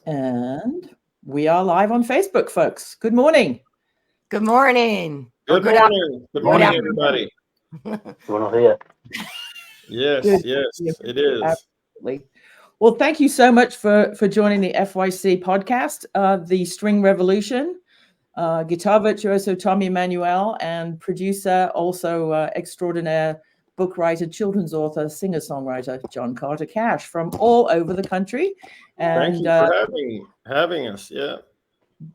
And we are live on Facebook, folks. Good morning. Good morning. Good morning. Good morning, everybody. Buenos días. Yes, Good. yes, it is. Absolutely. Well, thank you so much for joining the FYC podcast, The String Revolution. Guitar virtuoso Tommy Emmanuel and producer, also extraordinaire book writer, children's author, singer-songwriter John Carter Cash from all over the country. And thank you for having us. Yeah,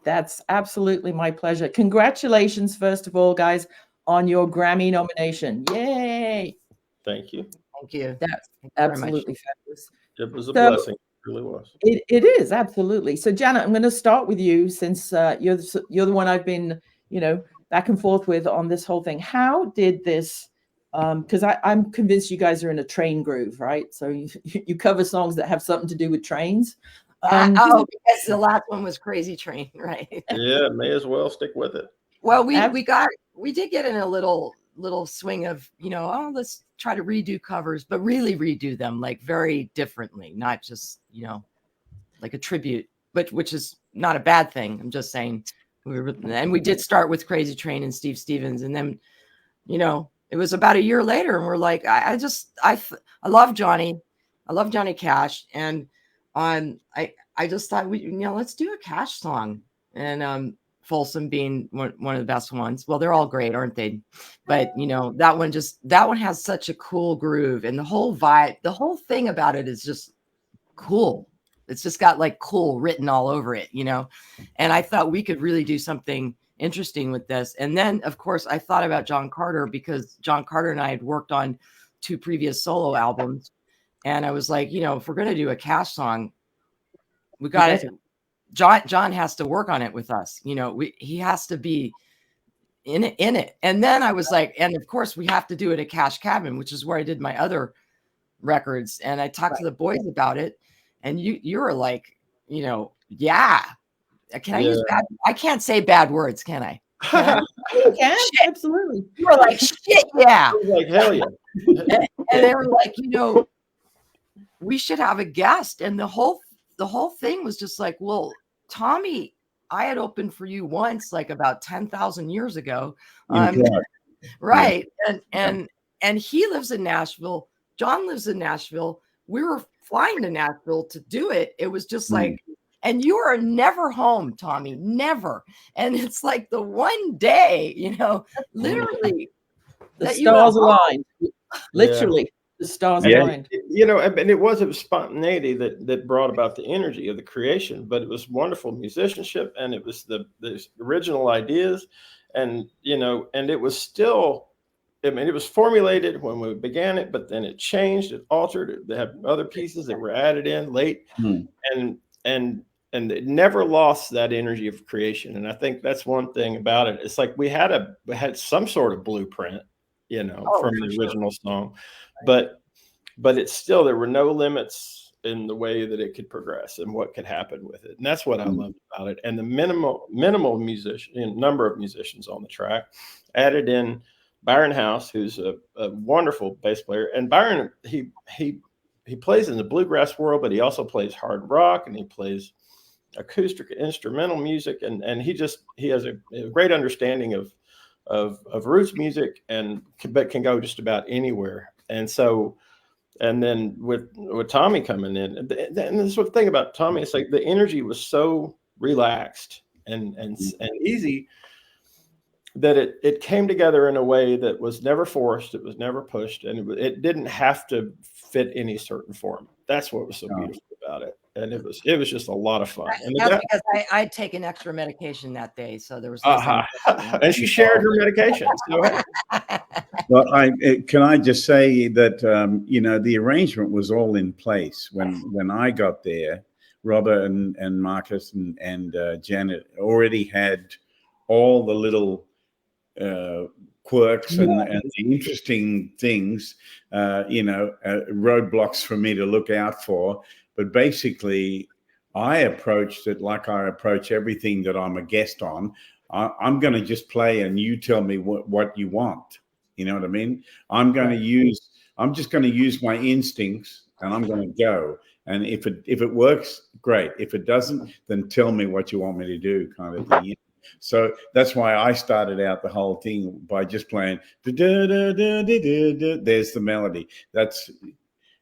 that's absolutely my pleasure. Congratulations, first of all, guys, on your Grammy nomination. Yay! Thank you. Thank you. That's absolutely fabulous. It was a blessing. It really was. It is, absolutely. So, Janet, I'm going to start with you since you're the one I've been, back and forth with on this whole thing. How did this, because I'm convinced you guys are in a train groove, right? So you cover songs that have something to do with trains. Because the last one was Crazy Train, right? Yeah, may as well stick with it. Well, we did get in a little swing of, let's try to redo covers, but really redo them like very differently, not just, like a tribute, but which is not a bad thing. I'm just saying we did start with Crazy Train and Steve Stevens. And then, it was about a year later and we're like, I love Johnny. I love Johnny Cash. And I just thought let's do a Cash song. And, Folsom being one of the best ones. Well, they're all great, aren't they? But that one has such a cool groove, and the whole vibe, the whole thing about it is just cool. It's just got like cool written all over it, and I thought we could really do something interesting with this. And then of course I thought about John Carter, because John Carter and I had worked on 2 previous solo albums, and I was like, if we're going to do a Cash song, we got it. John has to work on it with us. He has to be in it. And then I was like, and of course we have to do it at Cash Cabin, which is where I did my other records. And I talked to the boys about it, and you were like, yeah. Can I use bad? I can't say bad words, can I? You can, absolutely. You were like, shit, yeah. I was like, hell yeah. And they were like, we should have a guest. And the whole thing was just like, well, Tommy, I had opened for you once, like about 10,000 years ago. Right. And he lives in Nashville. John lives in Nashville. We were flying to Nashville to do it. It was just like, and you are never home, Tommy, never. And it's like the one day, literally the stars aligned, literally. Yeah. The stars aligned. And it was spontaneity that brought about the energy of the creation, but it was wonderful musicianship, and it was the original ideas, and it was still, it was formulated when we began it, but then it changed, it altered, they had other pieces that were added in late, and it never lost that energy of creation. And I think that's one thing about it. It's like we had some sort of blueprint, from the original song. But it's still, there were no limits in the way that it could progress and what could happen with it. And that's what I loved about it. And the minimal number of musicians on the track. Added in Byron House, who's a wonderful bass player. And Byron, he plays in the bluegrass world, but he also plays hard rock, and he plays acoustic instrumental music. And he has a great understanding of roots music, but can go just about anywhere. And so, and then with Tommy coming in, and this is the thing about Tommy, it's like the energy was so relaxed and easy that it came together in a way that was never forced, it was never pushed, and it didn't have to fit any certain form. That's what was so beautiful about it. And it was just a lot lot of fun. That's because I'd taken extra medication that day, so there was. And she shared her medication. So. Well, can I just say that the arrangement was all in place when I got there. Robert and Markus and Janet already had all the little quirks and the interesting things, roadblocks for me to look out for. But basically, I approached it like I approach everything that I'm a guest on. I'm going to just play and you tell me what you want. You know what I mean? I'm just going to use my instincts and I'm going to go. And if it works, great. If it doesn't, then tell me what you want me to do, kind of thing. So that's why I started out the whole thing by just playing. There's the melody. That's,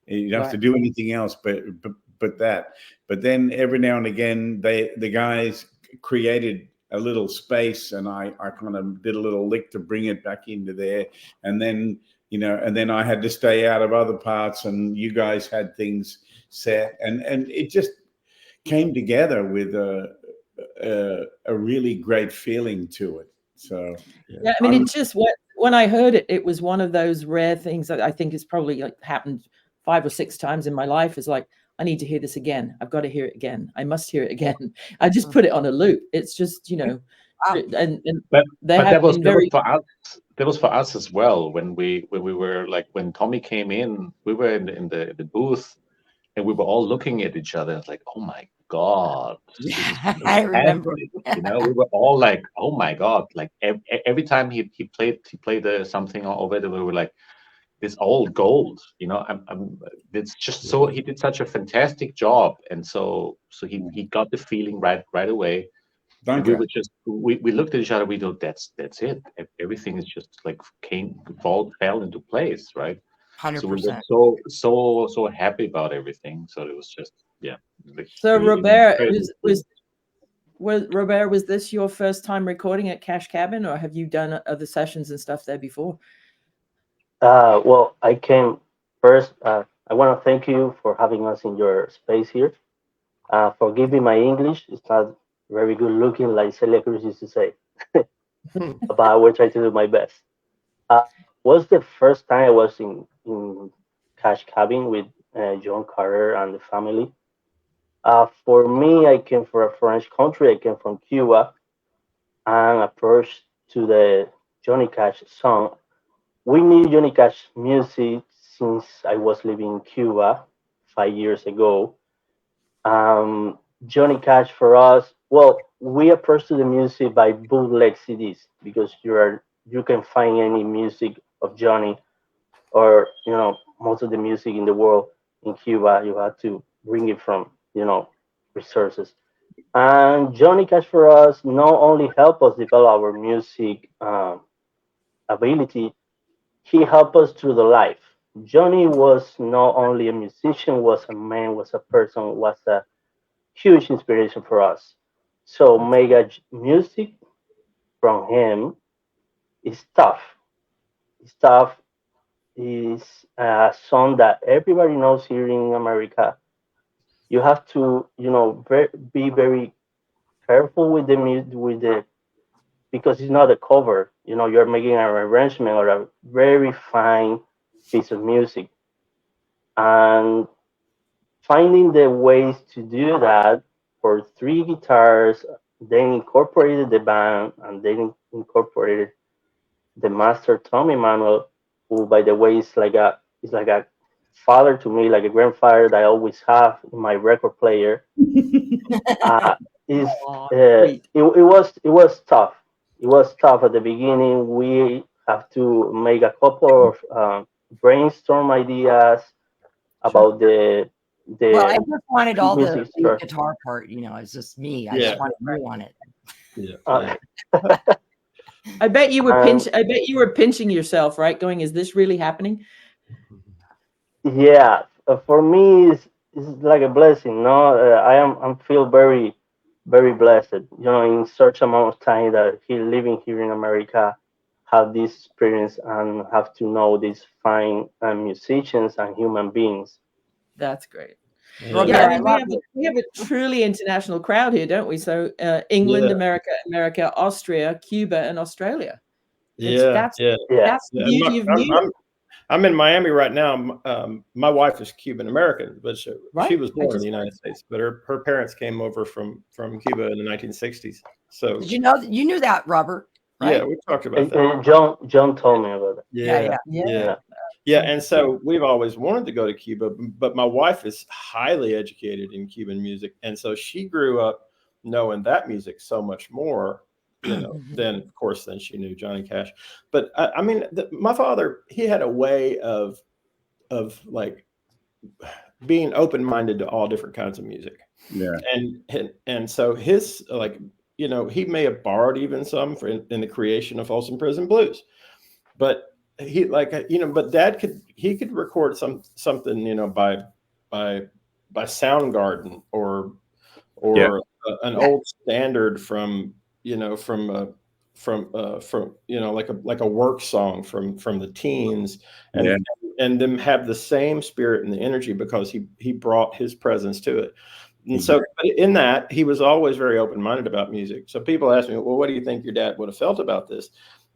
you don't have to do anything else, but that. But then every now and again, the guys created a little space, and I kind of did a little lick to bring it back into there, and then I had to stay out of other parts, and you guys had things set, and it just came together with a really great feeling to it. So yeah, I mean, it's just when I heard it, it was one of those rare things that I think has probably happened 5 or 6 times in my life. Is like, I need to hear this again. I've got to hear it again. I must hear it again. I just put it on a loop. It's just, but that was for us. That was for us as well. When we were like, when Tommy came in, we were in the booth, and we were all looking at each other. It's like, oh my God. I remember. We were all like, oh my God. Like every time he played something over there, we were like, this old gold, it's just so, he did such a fantastic job. And so he got the feeling right away. And we were just, we looked at each other, we thought, that's it. Everything is just like fell into place, right? 100%. So we were so happy about everything. So it was just, So Robert, Robert, was this your first time recording at Cash Cabin, or have you done other sessions and stuff there before? Well, I came first. I want to thank you for having us in your space here. Forgive me my English. It's not very good looking, like Celia Cruz used to say. But I will try to do my best. Was the first time I was in Cash Cabin with John Carter and the family. For me, I came from a French country. I came from Cuba, and approached to the Johnny Cash song. We knew Johnny Cash music since I was living in Cuba 5 years ago. Johnny Cash for us, well, we approached to the music by bootleg CDs, because you can find any music of Johnny, or most of the music in the world in Cuba, you have to bring it from resources. And Johnny Cash for us not only helped us develop our music ability, he helped us through the life. Johnny was not only a musician, was a man, was a person, was a huge inspiration for us. So mega music from him is tough. It's tough. Is a song that everybody knows here in America. You have to, be very careful with the music, because it's not a cover. You're making an arrangement or a very fine piece of music, and finding the ways to do that for 3 guitars, then incorporated the band, and then incorporated the master Tommy Emmanuel, who, by the way, is like a father to me, like a grandfather that I always have in my record player. It was tough. It was tough at the beginning. We have to make a couple of brainstorm ideas about the. Well, I just wanted all the guitar part. It's just me. I just wanted you on it. Yeah. I bet you were pinching yourself, right? Going, is this really happening? Yeah, for me, it's like a blessing. No, I feel very, very blessed. In such amount of time that living here in America, have this experience and have to know these fine musicians and human beings. That's great. Yeah, I mean, we have a truly international crowd here, don't we? So England, America, Austria, Cuba, and Australia. That's the beauty of music. I'm in Miami right now. My wife is Cuban American, but she was born in the United States. But her parents came over from Cuba in the 1960s. So did you knew that, Robert? Right? Yeah, we talked about that. And John told me about it. Yeah, and so we've always wanted to go to Cuba, but my wife is highly educated in Cuban music, and so she grew up knowing that music so much more, than she knew Johnny Cash. But I mean, my father, he had a way of like being open-minded to all different kinds of music. Yeah. And so his, like, you know, he may have borrowed even some in the creation of Folsom Prison Blues, but he, like, you know, but Dad could record something, you know, by Soundgarden or an old standard from, you know, from you know, like a work song from the teens, and them have the same spirit and the energy because he brought his presence to it. And so in that, he was always very open-minded about music. So people ask me, well, what do you think your dad would have felt about this?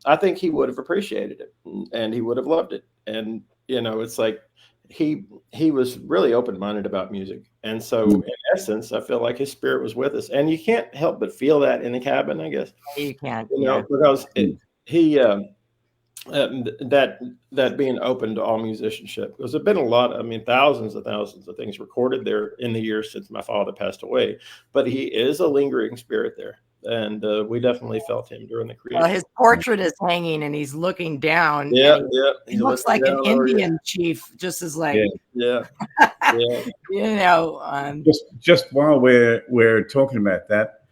I think he would have appreciated it and he would have loved it. And, you know, it's like he was really open-minded about music. And so in essence, I feel like his spirit was with us. And you can't help but feel that in the cabin, I guess. You can't. You know, because that being open to all musicianship, because there's been a lot, I mean, thousands of things recorded there in the years since my father passed away, but he is a lingering spirit there. And we definitely felt him during the creation. Well, his portrait is hanging and he's looking down. Yeah. He looks like an Indian chief, just as like, yeah. You know, just while we're talking about that,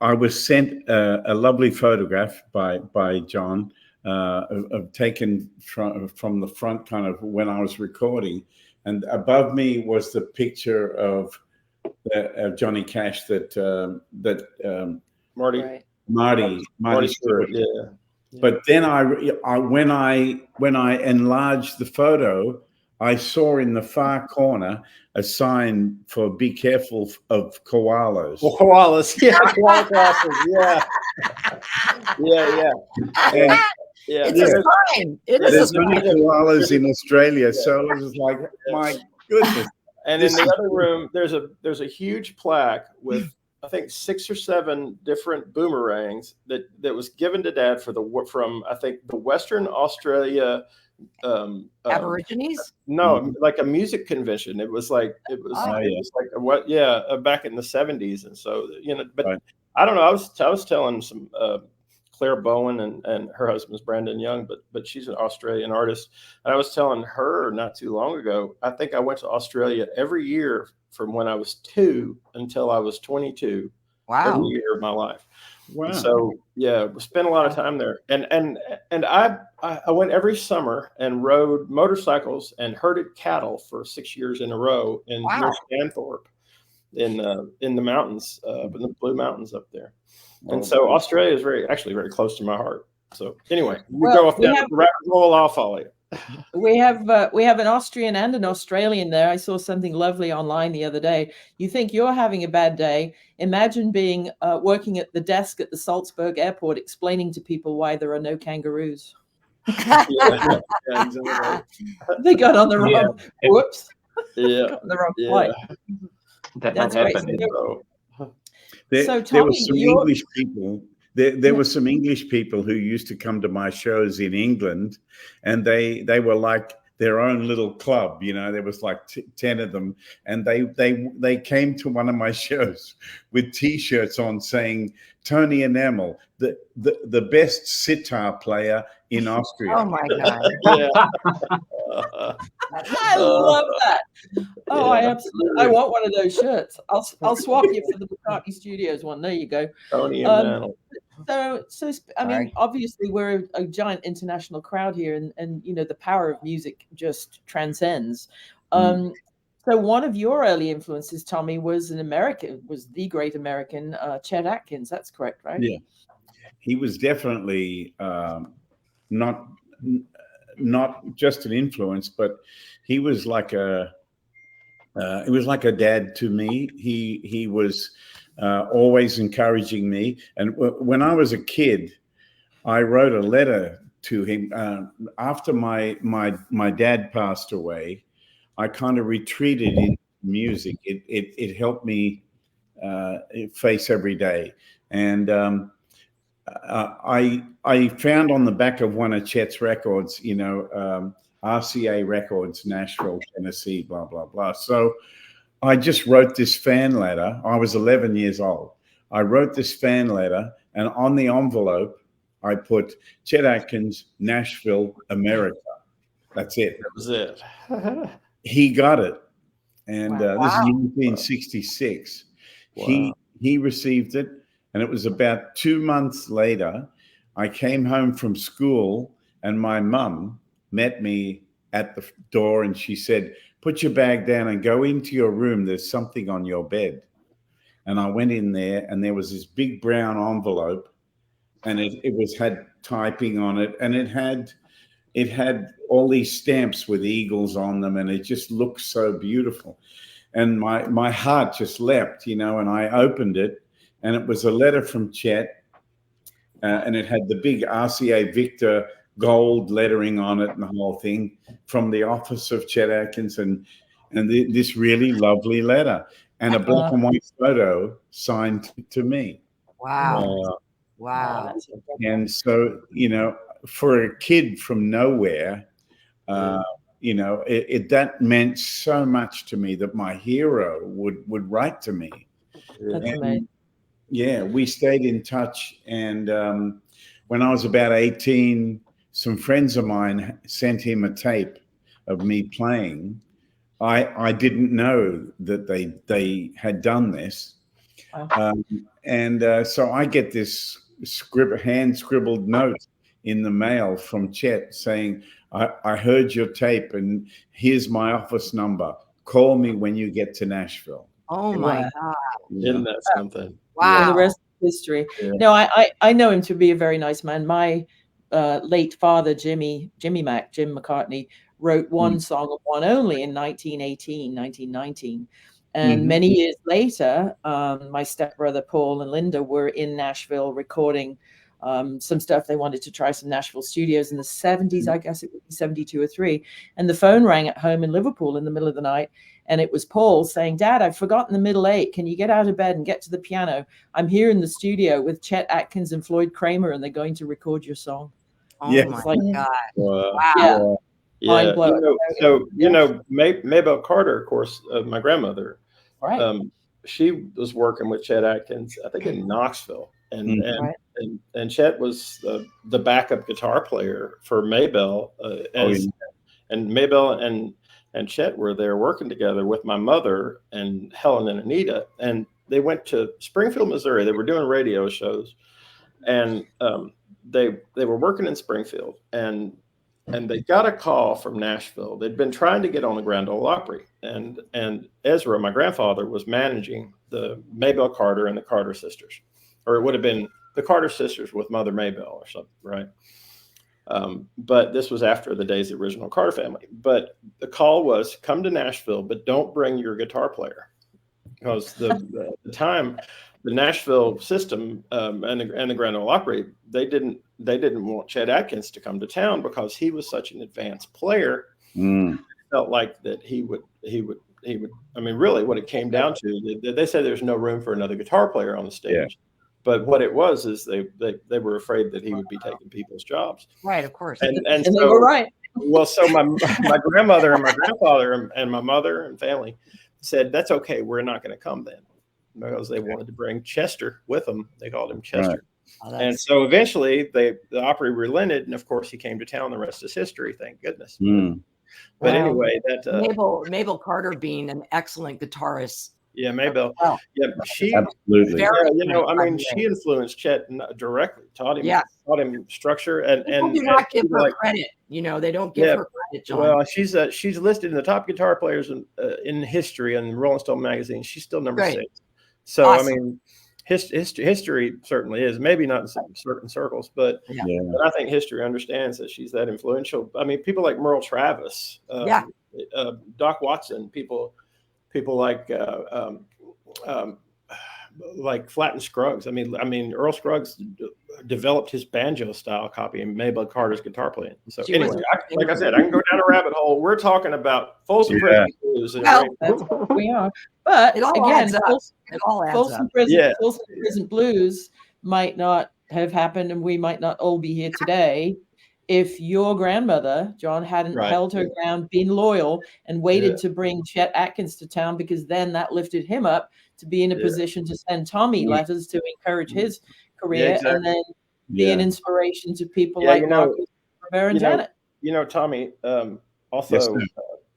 I was sent a lovely photograph by John, taken from the front, kind of when I was recording, and above me was the picture of Johnny Cash that Marty Stewart. Yeah. But then when I enlarged the photo, I saw in the far corner a sign for "Be careful of koalas." Koalas, yeah, koala crosses, yeah. It's a sign. There's many koalas in Australia, so it was like, my goodness. And in the other room, there's a huge plaque with, I think, 6 or 7 different boomerangs that was given to Dad from I think the Western Australia. Aborigines? No, like a music convention. It was like back in the 70s, and so, you know. But I don't know. I was telling some Claire Bowen and her husband's Brandon Young, but she's an Australian artist, and I was telling her not too long ago. I think I went to Australia every year from when I was 2 until I was 22. Wow. Every year of my life. Wow. So yeah, we spent a lot of time there, and I went every summer and rode motorcycles and herded cattle for 6 years in a row in near Stanthorpe, in the mountains, in the Blue Mountains up there. And so Australia is actually very close to my heart. So anyway, go off that rabbit hole, I'll follow you. We have an Austrian and an Australian there. I saw something lovely online the other day. You think you're having a bad day? Imagine being working at the desk at the Salzburg airport, explaining to people why there are no kangaroos. Exactly. They got on the wrong. Whoops. Yeah. Got on the wrong flight. That's happening. There were some English people. There were some English people who used to come to my shows in England, and they were like their own little club. You know, there was like 10 of them, and they came to one of my shows with T-shirts on saying Tony and Emil, the best sitar player in Austria. Oh my God! I love that. Oh, I want one of those shirts. I'll swap you for the McCartney Studios one. There you go. Tony and Emil. So I mean, obviously we're a giant international crowd here, and you know the power of music just transcends. So one of your early influences, Tommy, was the great American Chet Atkins. That's correct, right? Yeah, he was definitely not just an influence, but he was like a dad to me. He was always encouraging me. And when I was a kid, I wrote a letter to him after my dad passed away. I kind of retreated into music. It helped me face every day. And I found on the back of one of Chet's records, you know, RCA Records, Nashville, Tennessee, blah, blah, blah. So I just wrote this fan letter. I was 11 years old. I wrote this fan letter, and on the envelope, I put Chet Atkins, Nashville, America. That's it. That was it. he got it. And this is Wow. 1966. Wow. He received it, and it was about 2 months later. I came home from school, and my mum met me at the door, and she said, "Put your bag down and go into your room. There's something on your bed." And I went in there, and there was this big brown envelope, and it had typing on it, and it had all these stamps with eagles on them, and it just looked so beautiful. And my heart just leapt, and I opened it, and it was a letter from Chet, and it had the big RCA Victor gold lettering on it and the whole thing, from the office of Chet Atkins, and this really lovely letter, and a black and white photo signed to me. Wow. Wow. And so, for a kid from nowhere, that meant so much to me that my hero would write to me. That's amazing. Yeah, we stayed in touch. And when I was about 18, some friends of mine sent him a tape of me playing. I didn't know that they had done this. Wow. So I get this hand scribbled note in the mail from Chet saying, I heard your tape, and here's my office number. Call me when you get to Nashville. Oh my God. Isn't that something? Wow. And the rest is history. Yeah. No, I know him to be a very nice man. My late father, Jim McCartney, wrote one song of one only in 1919. And many years later, my stepbrother Paul and Linda were in Nashville recording some stuff. They wanted to try some Nashville studios in the 70s, I guess it would be 72 or 3. And the phone rang at home in Liverpool in the middle of the night. And it was Paul saying, "Dad, I've forgotten the middle 8. Can you get out of bed and get to the piano? I'm here in the studio with Chet Atkins and Floyd Kramer, and they're going to record your song." Oh Yeah. my Like, God. yeah. Yeah. Mind blowing. Mabel Carter, of course, my grandmother, Right. she was working with Chet Atkins, I think in Knoxville, and Right. and Chet was the backup guitar player for Mabel, and Mabel and Chet were there working together with my mother and Helen and Anita, and they went to Springfield, Missouri. They were doing radio shows, and they were working in Springfield, and they got a call from Nashville. They'd been trying to get on the Grand Ole Opry, and Ezra, my grandfather, was managing the Mabel Carter and the Carter sisters, or it would have been the Carter sisters with Mother Mabel or something, right? But this was after the days of the original Carter family. But the call was, come to Nashville, but don't bring your guitar player, because the time, the Nashville system and the Grand Ole Opry, they didn't want Chet Atkins to come to town because he was such an advanced player. It felt like that he would. I mean, really, what it came down to, they said there's no room for another guitar player on the stage. Yeah. But what it was is they were afraid that he would be taking people's jobs. Right, of course. And so, they were right. Well, so my grandmother and my grandfather and my mother and family said, that's okay, we're not going to come then, because they wanted to bring Chester with them. They called him Chester. Right. And so eventually the Opry relented, and of course he came to town. The rest is history, thank goodness. But anyway, that Mabel Carter being an excellent guitarist. Yeah, Mabel. Wow. Yeah, she absolutely. She influenced Chet directly. Taught him structure, and do not give her credit. They don't give her credit, John. Well, she's listed in the top guitar players in history in Rolling Stone magazine. She's still number 6. So awesome. I mean, history certainly is, maybe not in certain circles, but I think history understands that she's that influential. I mean, people like Merle Travis, Doc Watson, people like Flatt Scruggs. I mean, Earl Scruggs developed his banjo style copying Mabel Carter's guitar playing. So anyway, like I said, I can go down a rabbit hole. We're talking about Folsom Prison Blues. That's what we are. But it all again, adds up. It all adds up. Folsom Prison Blues might not have happened, and we might not all be here today if your grandmother, John, hadn't held her ground, been loyal, and waited to bring Chet Atkins to town, because then that lifted him up to be in a position to send Tommy letters to encourage his career, and then be an inspiration to people like Markus and Janet. Tommy, also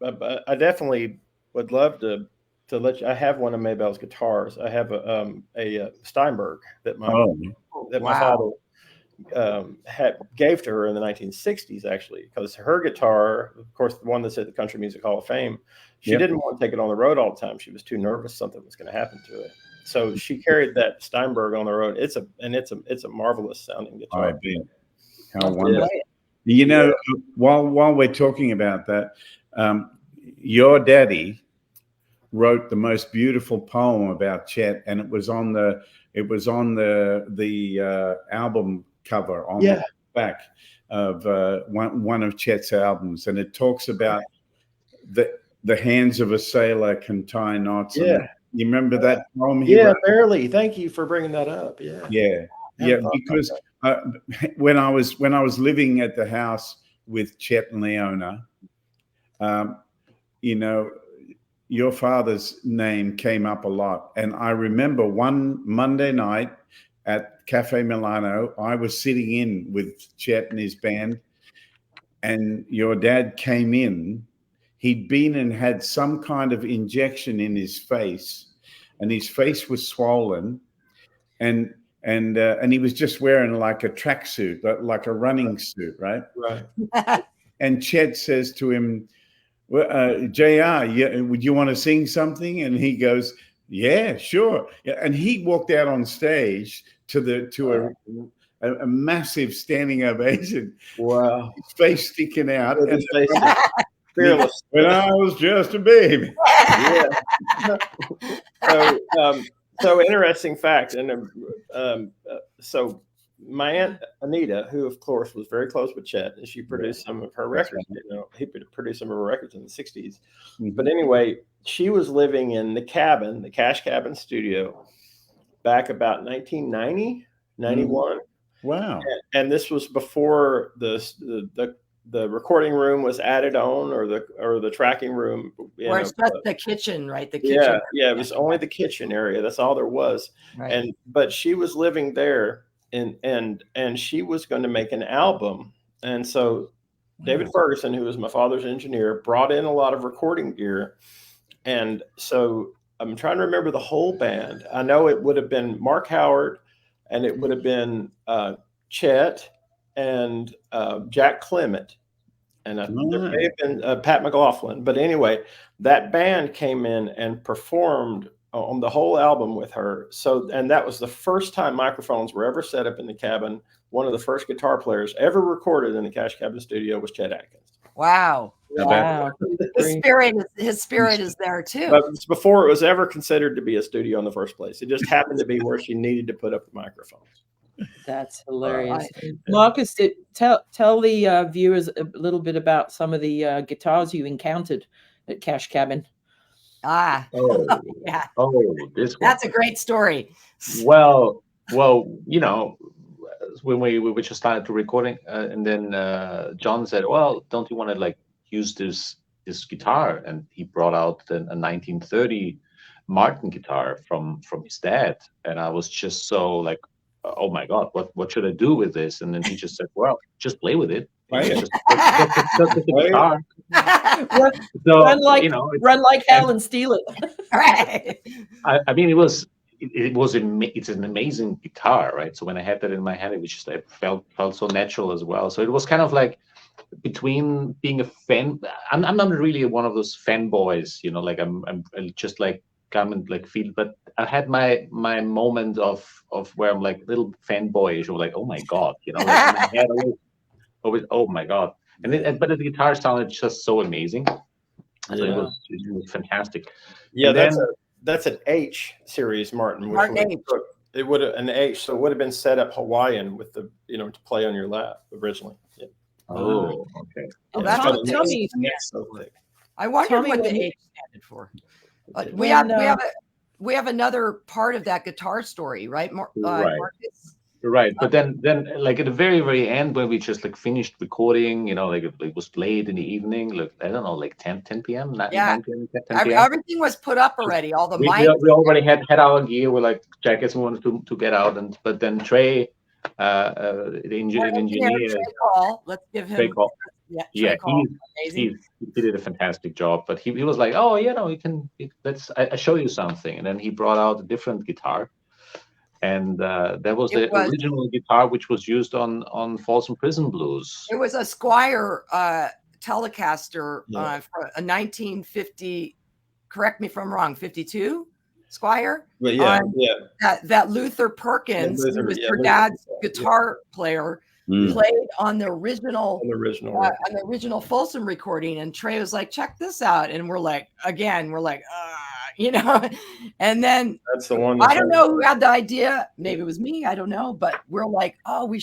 I definitely would love to let you. I have one of Maybell's guitars. I have a Steinberg that my father gave to her in the 1960s, actually, because her guitar, of course, the one that's at the Country Music Hall of Fame, she didn't want to take it on the road all the time. She was too nervous something was going to happen to it. So she carried that Steinberg on the road. It's a marvelous sounding guitar. I bet. How wonderful. You know, while we're talking about that, your daddy wrote the most beautiful poem about Chet, and it was on the album cover on the back of one of Chet's albums, and it talks about the hands of a sailor can tie knots. Yeah, you remember that poem? Barely. Thank you for bringing that up. Yeah. Because when I was living at the house with Chet and Leona, you know, your father's name came up a lot. And I remember one Monday night at Cafe Milano, I was sitting in with Chet and his band, and your dad came in. He'd been and had some kind of injection in his face, and his face was swollen, and he was just wearing like a tracksuit, like a running suit, right? Right. And Chet says to him, well, JR, would you want to sing something? And he goes, yeah, sure. And he walked out on stage to a massive standing ovation. Wow. His face sticking out. And his face fearless. When I was just a baby. Yeah. So interesting fact. And so my aunt Anita, who of course was very close with Chet, and she produced some of her records. You know, he produced some of her records in the 60s. But anyway, she was living in the Cash Cabin studio back about 1990, 91. Wow. And this was before the recording room was added on, or the tracking room. Or it's just the kitchen, right? The kitchen. Yeah, it was only the kitchen area. That's all there was. Right. But she was living there, and she was going to make an album. And so David Ferguson, who was my father's engineer, brought in a lot of recording gear. And so I'm trying to remember the whole band. I know it would have been Mark Howard, and it would have been Chet and Jack Clement, and there may have been Pat McLaughlin. But anyway, that band came in and performed on the whole album with her. So, and that was the first time microphones were ever set up in the cabin. One of the first guitar players ever recorded in the Cash Cabin studio was Chet Atkins. Wow. Wow. His spirit is there too. But it's before it was ever considered to be a studio in the first place. It just happened to be where she needed to put up the microphones. That's hilarious. Markus, tell the viewers a little bit about some of the guitars you encountered at Cash Cabin. Yeah. That's a great story. Well, you know, when we just started to recording, and then John said, "Well, don't you want to like use this guitar?" And he brought out a 1930 Martin guitar from his dad, and I was just so like, oh my God, what should I do with this? And then he just said, well, just play with it. Just the guitar. Run like hell and steal it. Right. I mean, it's an amazing guitar, right? So when I had that in my hand, it was just, it felt so natural as well. So it was kind of like between being a fan. I'm not really one of those fanboys, you know, like I'm just like come and like feel, but I had my moment of where I'm like a little fanboyish, or like, oh my God, you know, like in my head always, oh my God. But the guitar sounded just so amazing. So it was fantastic. Yeah, that's an H series Martin. It would have an H, so it would have been set up Hawaiian with the, you know, to play on your lap originally. Yeah. Oh, okay. Oh, Yeah. tell me. I wonder what the H standed for. We have another part of that guitar story, right? Marcus? Right, but then like at the very, very end, when we just like finished recording, you know, like it was late in the evening, like I don't know, like 10 p.m. 9 p.m. Everything was put up already. All the mics. We already had our gear. We're like jackets. We wanted to get out, but then Trey, the engineer. Trey Call. Let's give him. Yeah, Cole, amazing. he did a fantastic job. But he was like, oh, I show you something. And then he brought out a different guitar. And that was the original guitar, which was used on Folsom Prison Blues. It was a Squire Telecaster for a 1950, correct me if I'm wrong, 52 Squire. But that Luther Perkins, who was her dad's guitar player, played on the original Folsom recording. And Trey was like, check this out. And we're like, and then that's the one. I don't know who had the idea. Maybe it was me. I don't know. But we're like, oh, we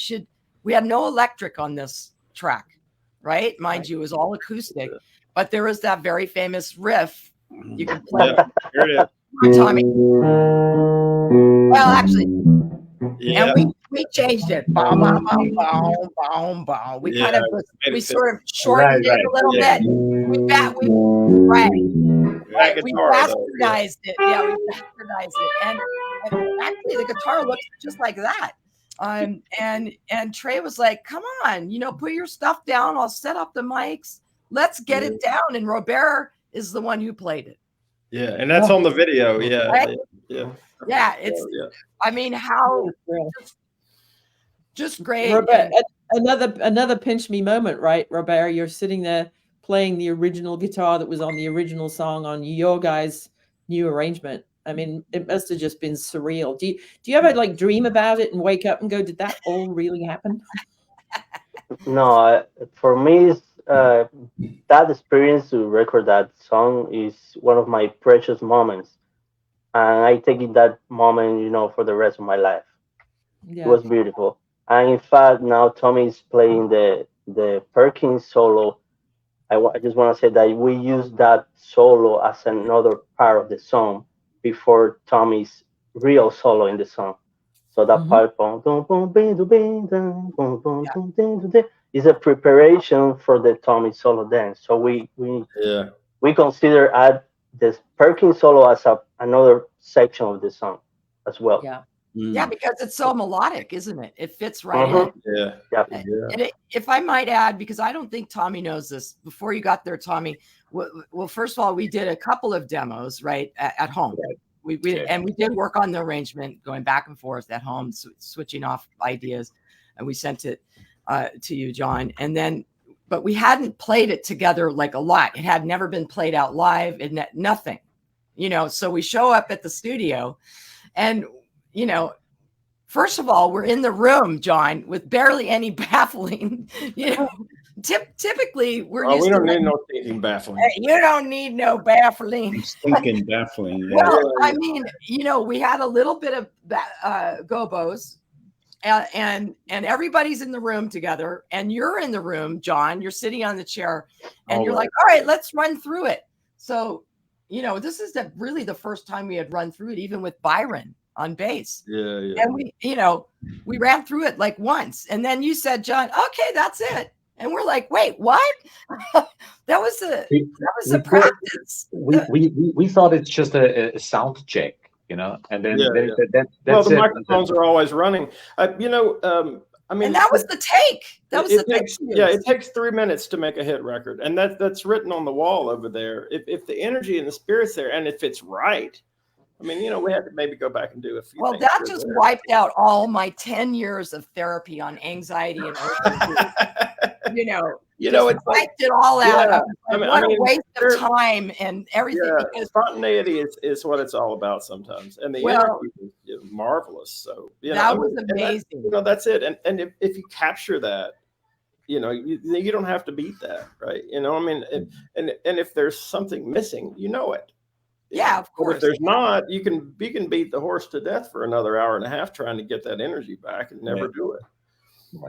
have no electric on this track, right? Mind you, it was all acoustic. But there was that very famous riff. You can play. Here it is. Tommy. Well, actually, and we changed it. Boom, boom, boom, boom, boom, boom. We kind of sort of shortened it a little bit. We bastardized it. Yeah, we bastardized it. And actually the guitar looks just like that. And Trey was like, come on, put your stuff down. I'll set up the mics. Let's get it down. And Robert is the one who played it. Yeah, and that's on the video. Yeah. Right? Yeah. It's I mean, how just great. Robert, another pinch me moment, right? Robert, you're sitting there playing the original guitar that was on the original song on your guys' new arrangement. I mean, it must have just been surreal. Do you ever like dream about it and wake up and go, did that all really happen? No, for me, that experience to record that song is one of my precious moments. And I take in that moment, for the rest of my life. Yeah. It was beautiful. And in fact, now Tommy is playing the Perkins solo. I just want to say that we use that solo as another part of the song before Tommy's real solo in the song. So that part is a preparation for the Tommy solo dance. So we consider add this Perkins solo as another section of the song as well. Yeah. Yeah, because it's so melodic, isn't it? It fits right in. Yeah. And if I might add, because I don't think Tommy knows this, before you got there, Tommy, well, first of all, we did a couple of demos, right, at home. Right. And we did work on the arrangement, going back and forth at home, switching off ideas, and we sent it to you, John. And then, but we hadn't played it together like a lot. It had never been played out live, and nothing, So we show up at the studio, and first of all, we're in the room, John, with barely any baffling. Typically we're used we don't to need no thinking baffling. You don't need no baffling. Thinking baffling. Yeah. Well, I mean, we had a little bit of gobos, and everybody's in the room together, and you're in the room, John. You're sitting on the chair, and you're like, all right, let's run through it. So, this is really the first time we had run through it, even with Byron on bass. Yeah. And we ran through it like once, and then you said, John, okay, that's it. And we're like, wait, what? that was a practice. We thought it's just a sound check, and then that's the microphones are always running. I mean, and that was the take. It takes 3 minutes to make a hit record, and that's written on the wall over there. If the energy and the spirit's there, and if it's right. I mean, we had to maybe go back and do a few. Well, that just wiped out all my 10 years of therapy on anxiety and it wiped it all out. What a waste of time and everything. Yeah, because spontaneity is what it's all about sometimes, and the energy is marvelous. So that was amazing. That's it. And if you capture that, you don't have to beat that, right? And if there's something missing, it. Yeah, of course. But if there's not, you can beat the horse to death for another hour and a half trying to get that energy back and never do it.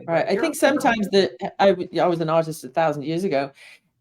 Right. I think sometimes I was an artist 1,000 years ago,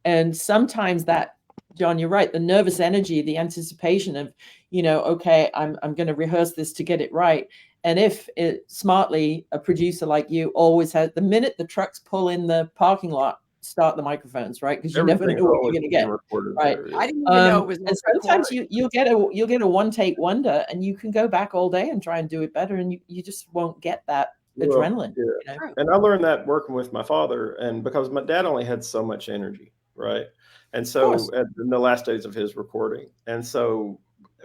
and sometimes that, John, you're right, the nervous energy, the anticipation of, okay, I'm going to rehearse this to get it right. And if smartly, a producer like you always has, the minute the trucks pull in the parking lot, start the microphones, right? Because you never know what you're going to get, right? I didn't even know it was. And sometimes you'll get a one take wonder, and you can go back all day and try and do it better, and you just won't get that adrenaline. Yeah. You know? And I learned that working with my father, and because my dad only had so much energy, right? And so in the last days of his recording, and so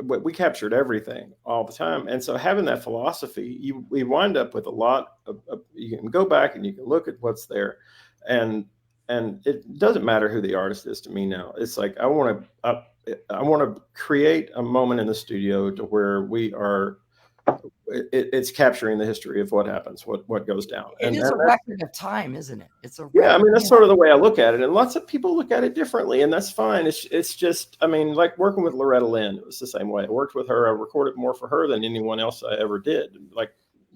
we captured everything all the time. And so having that philosophy, we wind up with a lot of you can go back and you can look at what's there, and it doesn't matter who the artist is to me now. It's like I want to create a moment in the studio to where we are. It's capturing the history of what happens, what goes down. It is a record of time, isn't it? It's a record. Yeah, I mean, that's sort of the way I look at it, and lots of people look at it differently, and that's fine. It's just, I mean, like working with Loretta Lynn, it was the same way. I worked with her. I recorded more for her than anyone else I ever did. Like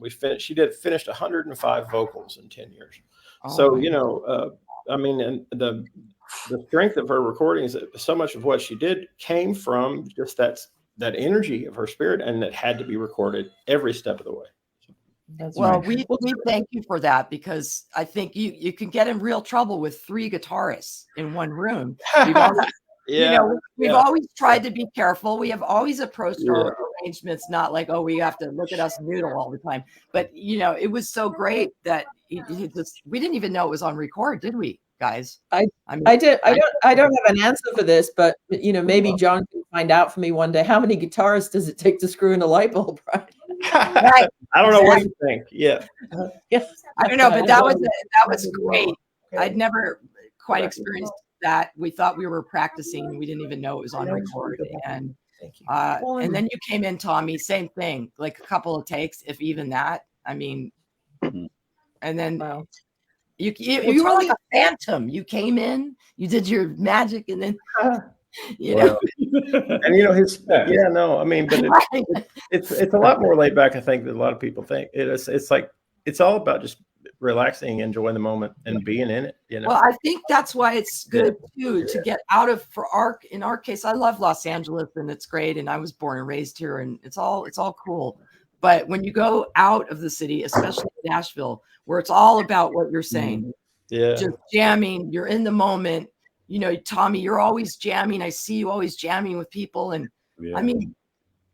she finished 105 vocals in 10 years. Oh, so you know, I mean, and the strength of her recordings, so much of what she did came from just that energy of her spirit, and that had to be recorded every step of the way. Well, we thank you for that, because I think you can get in real trouble with 3 guitarists in one room. We've always tried to be careful. We have always approached our arrangements not like, oh, we have to look at us noodle all the time. But it was so great that we didn't even know it was on record, did we, guys? I don't have an answer for this, but maybe John can find out for me one day. How many guitarists does it take to screw in a light bulb, right? Right. I don't know what you think. Yeah. I don't know, but that was great. I'd never quite experienced that. We thought we were practicing. We didn't even know it was on record. And and then you came in, Tommy, same thing, like a couple of takes, if even that. I mean, and then you were like a phantom. You came in, you did your magic, and then and his I mean, but it's a lot more laid back, I think, than a lot of people think. It's like it's all about just relaxing, enjoying the moment, and being in it. Well, I think that's why it's good too to get out of. In our case, I love Los Angeles, and it's great, and I was born and raised here, and it's all cool. But when you go out of the city, especially Nashville, where it's all about what you're saying, just jamming, you're in the moment. Tommy, you're always jamming. I see you always jamming with people. And I mean,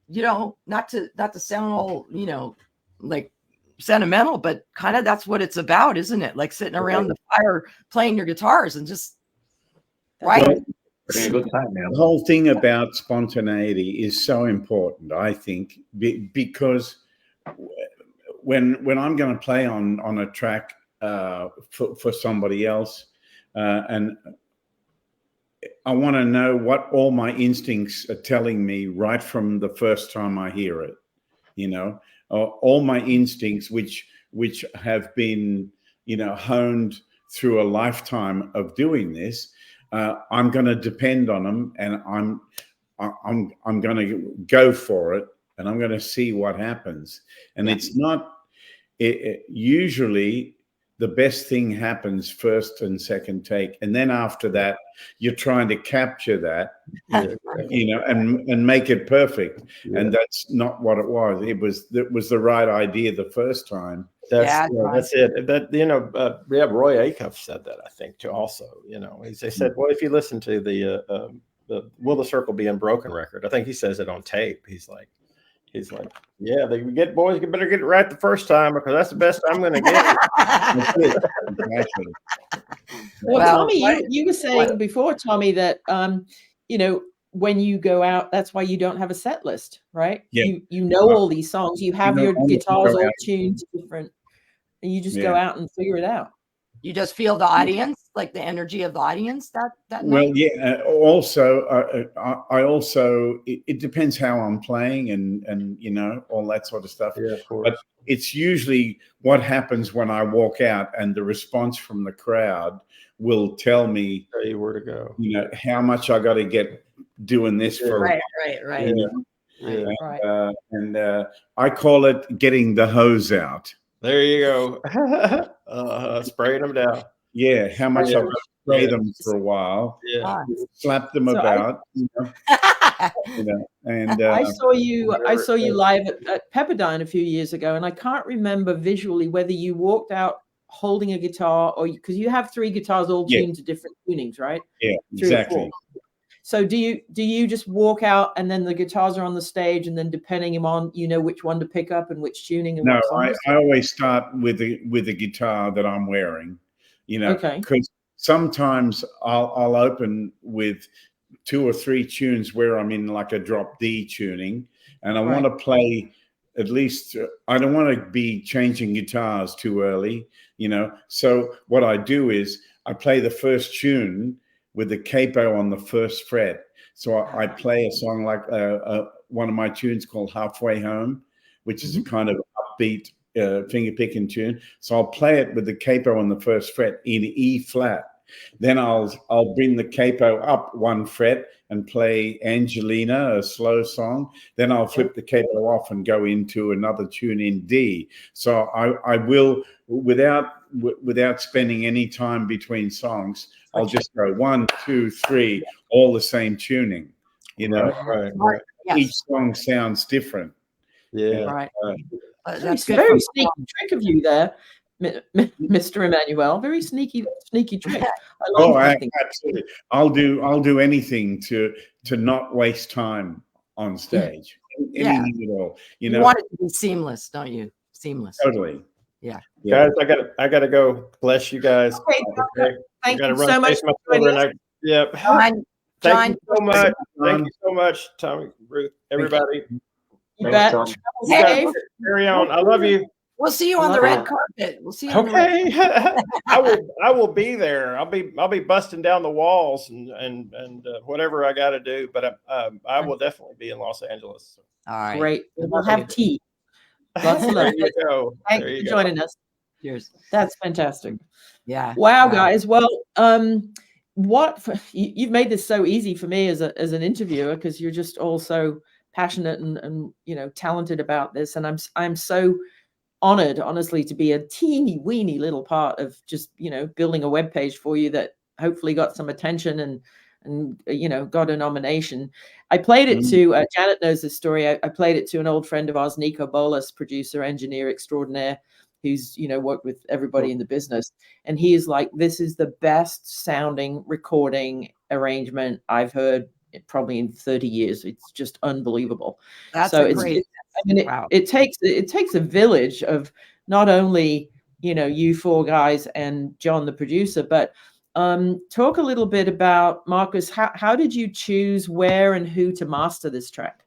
not to sound all, like sentimental, but kind of that's what it's about, isn't it? Like sitting around the fire, playing your guitars and just, right? It's a good time, man. The whole thing about spontaneity is so important, I think, because when I'm going to play on a track for somebody else, and I want to know what all my instincts are telling me right from the first time I hear it. All my instincts, which have been, honed through a lifetime of doing this. I'm going to depend on them, and I'm going to go for it, and I'm going to see what happens. And it's not usually. The best thing happens first and second take, and then after that, you're trying to capture that, and make it perfect. Yeah. And that's not what it was. It was the right idea the first time. That's it. That Roy Acuff said that, I think, too. Also, they said, well, if you listen to the "Will the Circle Be Unbroken" record, I think he says it on tape. He's like, yeah, they boys, you better get it right the first time, because that's the best I'm going to get. Well, Tommy, you were saying before, Tommy, that when you go out, that's why you don't have a set list, right? Yeah. You know all these songs. You have your guitars all tuned to different, and you just go out and figure it out. You just feel the audience, like the energy of the audience that well, night? yeah. Also, I also, it depends how I'm playing and all that sort of stuff. Yeah, of course. But it's usually what happens when I walk out, and the response from the crowd will tell me where to go. How much I got to get doing this for. Right. And I call it getting the hose out. There you go. Spraying them down. Yeah, how much I've got to spray them for a while. Yeah, slap them about. And I saw you live at Pepperdine a few years ago, and I can't remember visually whether you walked out holding a guitar, or because you have 3 guitars all tuned to different tunings, right? Yeah, exactly. So do you just walk out and then the guitars are on the stage, and then depending on which one to pick up and which tuning and No, what songs? I always start with the guitar that I'm wearing, Okay. because sometimes I'll open with 2 or 3 tunes where I'm in like a drop D tuning, and I want to play at least. I don't want to be changing guitars too early, So what I do is I play the first tune with the capo on the first fret. So I play a song like one of my tunes called Halfway Home, which is a kind of upbeat finger picking tune. So I'll play it with the capo on the first fret in E flat. Then I'll bring the capo up 1 fret and play Angelina, a slow song. Then I'll flip the capo off and go into another tune in D. So I will, without spending any time between songs, I'll just go 1, 2, 3, all the same tuning. Right. Yes. Each song sounds different. Yeah. Right. That's very sneaky trick of you there, Mr. Emmanuel. Very sneaky trick. I love absolutely. I'll do anything to not waste time on stage. Anything at all. You want it to be seamless, don't you? Seamless. Totally. Yeah. Guys, I gotta go. Bless you guys. Okay. Thank you so much for joining us. Yep. Thank you so much. Thank you so much, Tommy, Ruth, everybody. You bet. Hey, carry on. I love you. We'll see you on the red carpet. We'll see you. Okay. I will be there. I'll be busting down the walls and whatever I got to do. But I will definitely be in Los Angeles. All right. Great. We'll have tea. Lots of love. There you go. Thanks for joining us. Cheers. That's fantastic. Yeah. Wow, guys. Well, you've made this so easy for me as an interviewer, because you're just all so passionate and talented about this, and I'm so honored, honestly, to be a teeny weeny little part of just building a web page for you that hopefully got some attention and got a nomination. I played it to Janet knows this story. I played it to an old friend of ours, Nico Bolas, producer, engineer extraordinaire, who's worked with everybody in the business, and he is like, this is the best sounding recording arrangement I've heard probably in 30 years. It's just unbelievable. That's great. It takes a village of not only you 4 guys and John the producer, but talk a little bit about, Markus, how did you choose where and who to master this track?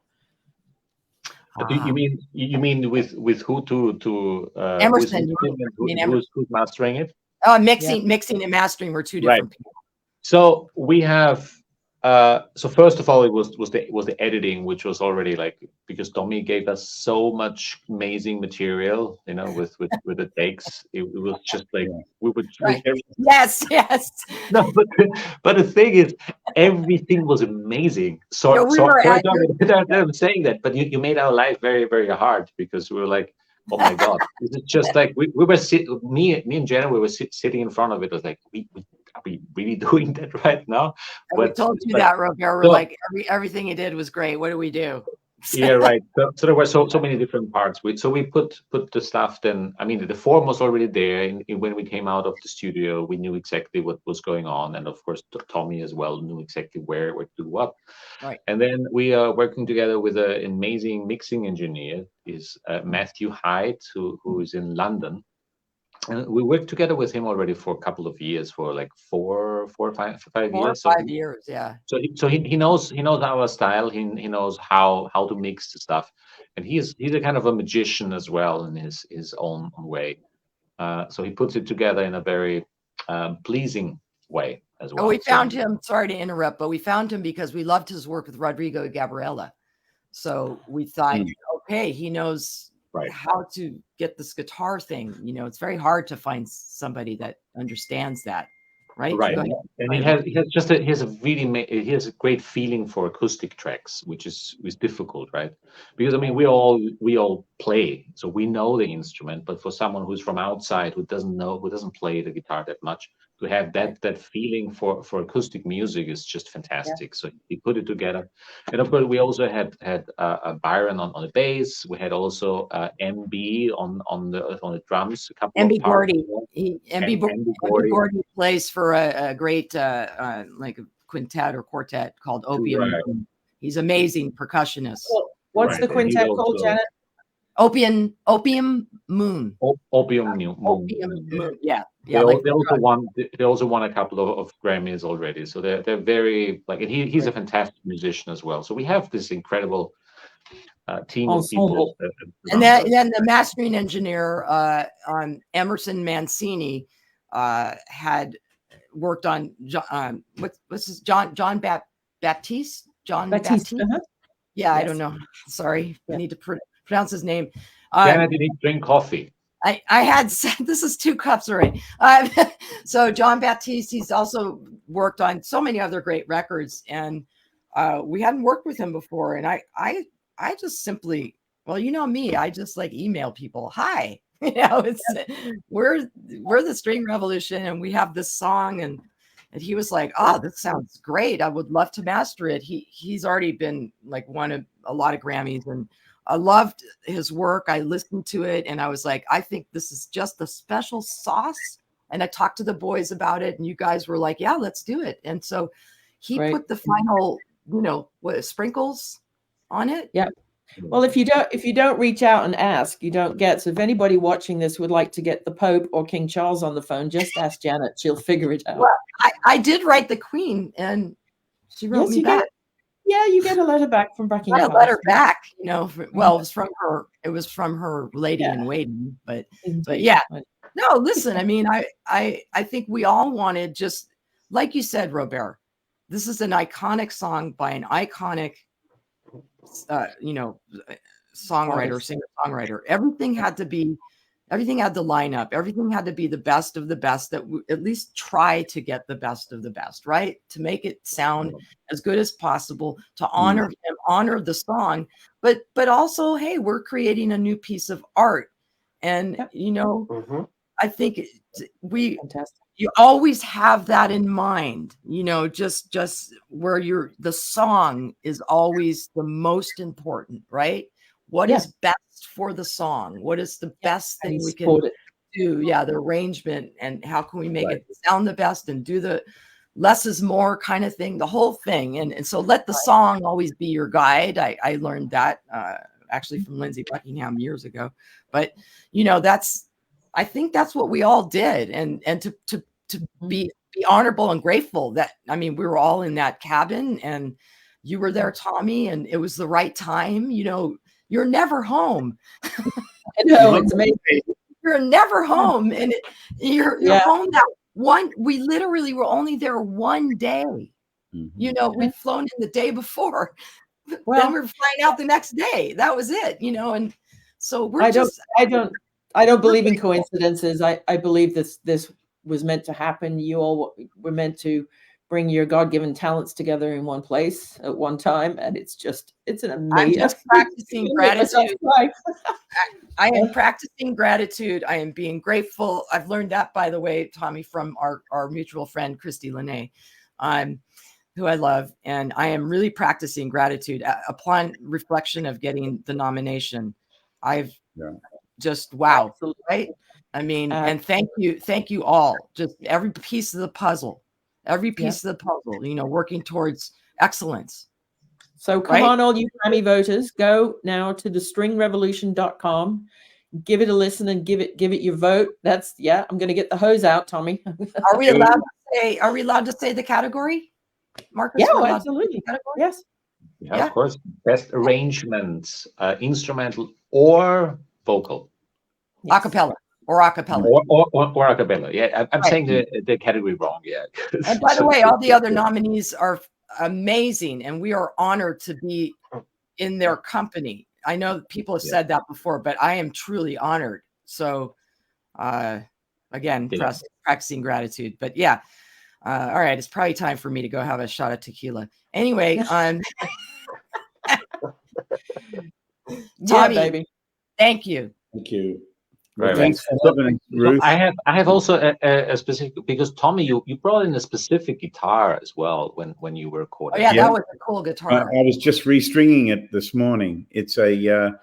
You mean with who to Emerson? Who's mastering it? Oh, mixing and mastering were 2 different people. So we have. So first of all, it was the editing, which was already because Tommy gave us so much amazing material, with the takes. It was just like we would. Right. Yes. No, but the thing is, everything was amazing. I'm saying that, but you made our life very, very hard, because we were like, oh my God, this is just like we were me and Jenna, we were sitting in front of it. It was like, are we really doing that right now? We told you that, Robert. We're like, everything you did was great. What do we do? Yeah, right. So there were so many different parts. So we put the stuff. Then the form was already there. When we came out of the studio, we knew exactly what was going on, and of course Tommy as well knew exactly where to do what. Right. And then we are working together with an amazing mixing engineer, is Matthew Hyde, who is in London. And we worked together with him already for a couple of years, for like 4 or 5 years. 5 years, yeah. So he knows our style. He knows how to mix the stuff, and he's a kind of a magician as well in his own way. So he puts it together in a very pleasing way as well. Oh, we found him. Sorry to interrupt, but we found him because we loved his work with Rodrigo Gabriela. So we thought, okay, he knows how to get this guitar thing. It's very hard to find somebody that understands that, right? Right. And he has a great feeling for acoustic tracks, which is difficult, right? Because we all play, so we know the instrument, but for someone who's from outside, who doesn't play the guitar that much, to have that feeling for acoustic music is just fantastic. So he put it together, and of course we also had Byron on the bass. We had also MB on the drums. MB Gordy. MB Gordy plays for a great quintet or quartet called Opium. Right. He's amazing percussionist. Well, what's Right, the and he's quintet called, also- Janet? Opium Moon. Opium Moon. Opium Moon. Yeah. They, Yeah. Like they also won a couple of Grammys already. So they're very like, and he's a fantastic musician as well. So we have this incredible team of people. And then the mastering engineer, Emerson Mancini, had worked on what's his John Baptiste. Uh-huh. Yeah, Yes. I don't know. Sorry, Yeah. I need to pronounce his name. Janet, you need to drink coffee. I had said this is 2 cups already. So John Baptiste, he's also worked on so many other great records, and we hadn't worked with him before. And I just simply, well, you know me, I just like email people, hi, it's we're the String Revolution, and we have this song, and he was like, oh, this sounds great. I would love to master it. He's already been like won a lot of Grammys, and I loved his work. I listened to it, and I was like, I think this is just a special sauce. And I talked to the boys about it, and you guys were like, yeah, let's do it. And so he put the final, sprinkles on it. Yeah. Well, if you don't reach out and ask, you don't get. So if anybody watching this would like to get the Pope or King Charles on the phone, just ask Janet. She'll figure it out. Well, I did write the Queen, and she wrote me back. You get a letter back from Buckingham. I got a letter back, well, it was from her. It was from her lady in waiting, but yeah. No, listen, I mean, I think we all wanted, just like you said, Robert, this is an iconic song by an iconic, songwriter, singer-songwriter. Everything had to line up. Everything had to be the best of the best, that at least try to get the best of the best, right? To make it sound as good as possible, to honor him, honor the song, but also, hey, we're creating a new piece of art. And, I think you always have that in mind, just where the song is always the most important, right? What is best for the song? What is the best thing we can do? Yeah, the arrangement, and how can we make it sound the best, and do the less is more kind of thing, the whole thing. And so let the song always be your guide. I learned that actually from Lindsey Buckingham years ago. But I think that's what we all did, and to be honorable and grateful that, I mean, we were all in that cabin, and you were there, Tommy, and it was the right time. You're never home. I know, it's amazing. You're never home, and you're home that one. We literally were only there one day. We'd flown in the day before. Well, then we were flying out the next day. That was it. And so I don't believe in coincidences. I believe this was meant to happen. You all were meant to bring your God-given talents together in one place at one time, and it's an amazing. I'm just practicing gratitude. I am practicing gratitude. I am being grateful. I've learned that, by the way, Tommy, from our mutual friend Christy Lene, who I love, and I am really practicing gratitude upon reflection of getting the nomination. I've just wow, right? I mean, and thank you all. Just every piece of the puzzle. Every piece of the puzzle, working towards excellence. So come on, all you Grammy voters, go now to thestringrevolution.com, give it a listen, and give it your vote. I'm going to get the hose out, Tommy. Are we allowed to say the category, Markus? Yeah, absolutely. Yes. Yeah, of course. Best arrangements, instrumental or vocal. Yes. Acapella. Or acapella. Or acapella. Yeah, I'm saying the category wrong. Yeah. And by the way, all the other nominees are amazing, and we are honored to be in their company. I know people have said that before, but I am truly honored. So, again, practicing gratitude. But all right, it's probably time for me to go have a shot of tequila. Anyway, Tommy, baby. Thank you. Thank you. Right. Thanks for having Ruth. I have also a specific, because Tommy, you brought in a specific guitar as well when you were recording. Oh yeah, that was a cool guitar. I was just restringing it this morning. It's an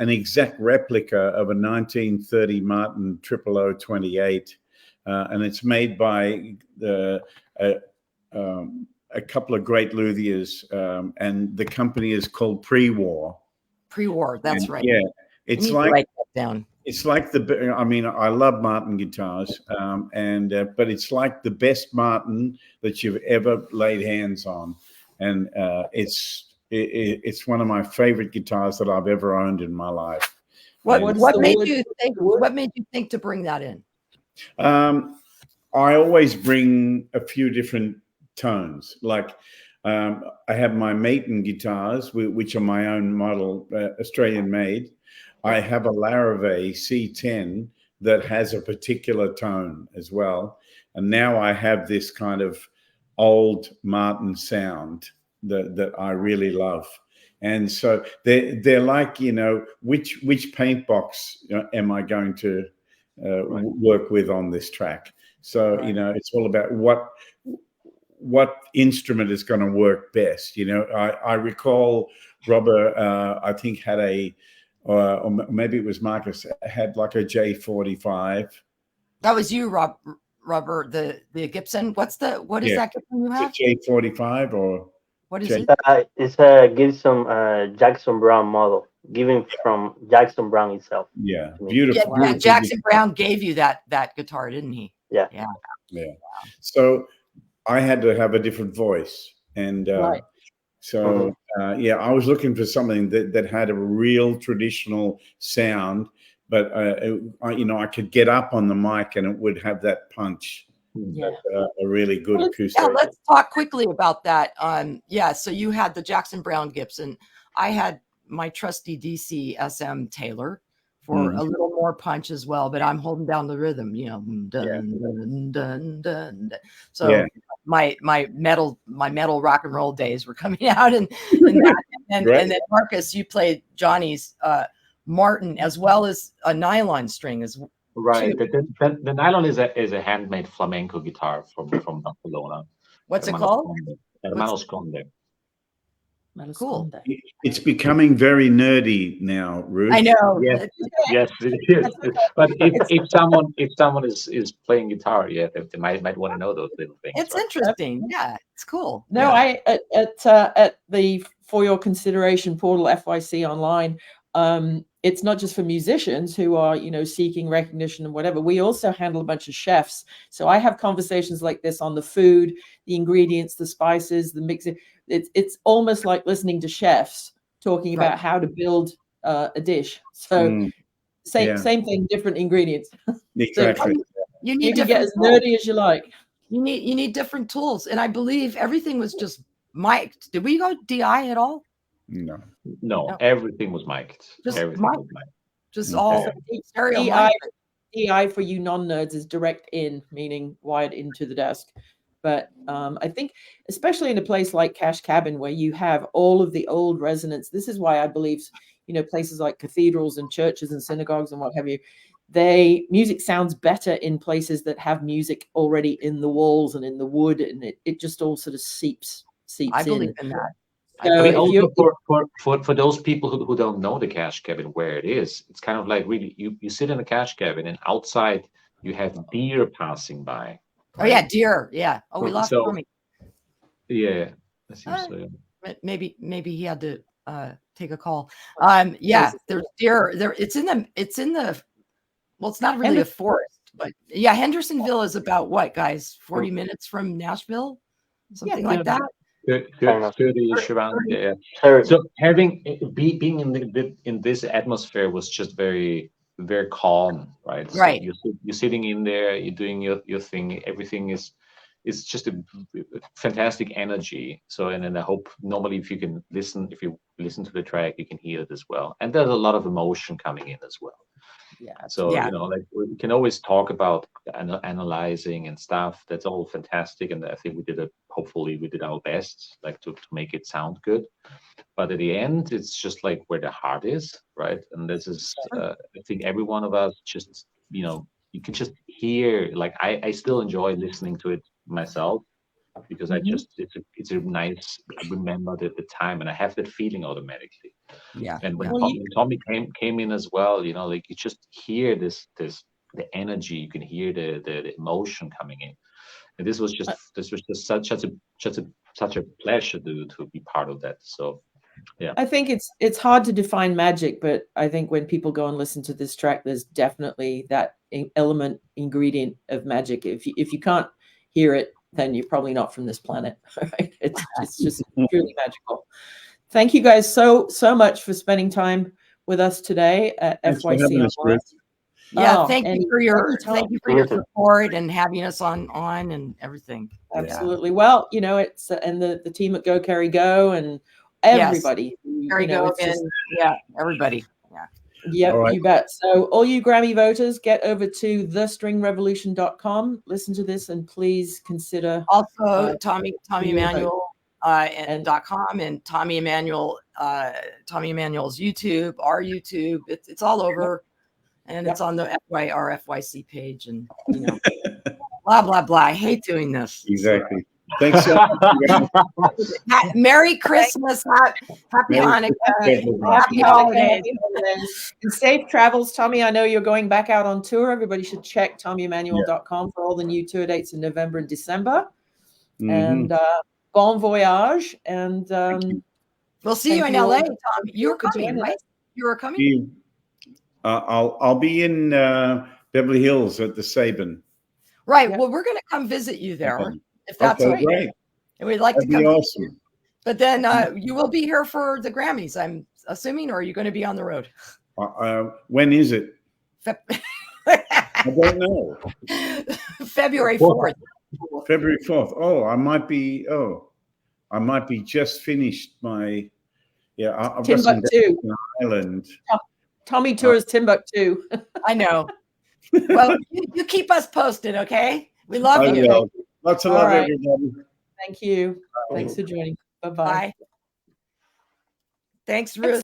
exact replica of a 1930 Martin 00028, and it's made by a couple of great luthiers, and the company is called Pre-War. Pre-war, that's right. Yeah, You it's need to like write that down. it's like I mean, I love Martin guitars, but it's like the best Martin that you've ever laid hands on, and it's one of my favorite guitars that I've ever owned in my life. What made you think? What made you think to bring that in? I always bring a few different tones. Like I have my Maton guitars, which are my own model, Australian made. I have a Larrivee C10 that has a particular tone as well. And now I have this kind of old Martin sound that I really love. And so they're like, which paint box am I going to work with on this track? So, it's all about what instrument is going to work best. I recall Robert, I think had or maybe it was Markus, had like a J45. That was you, Robert, the Gibson. What is that Gibson you have? It's a J45 or what is it? It's a Gibson Jackson Brown model, given from Jackson Brown itself. Yeah, beautiful. Yeah, Jackson Brown gave you that guitar, didn't he? Yeah. So I had to have a different voice, and Right. so I was looking for something that had a real traditional sound, but I could get up on the mic and it would have that punch. Yeah. A really good acoustic. Yeah, let's talk quickly about that. So you had the Jackson Brown Gibson. I had my trusty DC SM Taylor for a little more punch as well, but I'm holding down the rhythm, dun, dun, dun, dun. So my metal rock and roll days were coming out, and then Markus, you played Johnny's Martin as well as a nylon string as well. Right. The nylon is a handmade flamenco guitar from Barcelona. What's it called? Hermanos Conde. Cool. It's becoming very nerdy now, Ruth. I know. Yes, it is. But if someone is playing guitar, they might want to know those little things. It's interesting. Yeah, it's cool. No, at the For Your Consideration portal, FYC Online, it's not just for musicians who are, seeking recognition and whatever. We also handle a bunch of chefs. So I have conversations like this on the food, the ingredients, the spices, the mixing. It's almost like listening to chefs talking about how to build a dish. So same thing, different ingredients. Exactly. So you can get as nerdy as you like. You need different tools, and I believe everything was just mic'd. Did we go DI at all? No, everything was mic'd. Just everything mic'd. was mic'd. Just all stereo. DI for you non-nerds is direct in, meaning wired into the desk. But I think, especially in a place like Cash Cabin, where you have all of the old resonance, this is why I believe, places like cathedrals and churches and synagogues and what have you, music sounds better in places that have music already in the walls and in the wood, and it just all sort of seeps I believe in that. So I mean, also for those people who don't know the Cash Cabin where it is, it's kind of like really you sit in a cash cabin and outside you have deer passing by. Oh yeah, deer. Yeah. Oh, we lost Tommy. Yeah. That seems so. Maybe he had to take a call. There's deer there. It's in the well, it's not really a forest, but yeah, Hendersonville is about what, guys? 40 minutes from Nashville? Something like that. 30-ish around. Yeah. So being in this atmosphere was just very, very calm, right? So right. You're sitting in there, you're doing your thing. Everything is just a fantastic energy. So, and then I hope normally if you listen to the track, you can hear it as well. And there's a lot of emotion coming in as well. Yeah. So like we can always talk about analyzing and stuff. That's all fantastic, and I think hopefully we did our best, like to make it sound good. But at the end, it's just like where the heart is, right? And this is, I think every one of us just, you can just hear. Like I still enjoy listening to it myself because it's a nice. I remember the time, and I have that feeling automatically. Yeah. And when Tommy came in as well, like you just hear the energy, you can hear the emotion coming in, And this was just such a pleasure to be part of that. So yeah, I think it's hard to define magic, but I think when people go and listen to this track, there's definitely that ingredient of magic. If you can't hear it, then you're probably not from this planet. Right? It's just truly magical. Thank you guys so much for spending time with us today at FYC Online. Yeah, thank you for your support and having us on and everything. Absolutely. Yeah. Well, it's and the team at Go Carry Go and everybody. Yes. Everybody. Yeah. Yep, right. You bet. So all you Grammy voters, get over to thestringrevolution.com, listen to this, and please consider also Tommy Emmanuel and .com and Tommy Emmanuel's YouTube, our YouTube. It's all over. And it's on the FYC page, and blah blah blah. I hate doing this. Exactly. Thanks so much. Merry Christmas, happy Hanukkah, happy holidays, and safe travels, Tommy. I know you're going back out on tour. Everybody should check TommyEmmanuel.com for all the new tour dates in November and December. And bon voyage. And we'll see you in LA, Tom. You're coming, right? You are coming. I'll be in Beverly Hills at the Saban. Right. Yeah. Well, we're going to come visit you there if that's right. Great. And we'd like That'd to come. Be awesome. But then you will be here for the Grammys, I'm assuming, or are you going to be on the road? When is it? I don't know. February 4th. February 4th. Oh, I might be just finished my I've Timbuktu Island. Tommy tours Timbuktu. I know. Well, you keep us posted, okay? We love you. Will. Lots of love, everybody. Thank you. Thanks for joining. Bye-bye. Bye. Thanks, Ruth.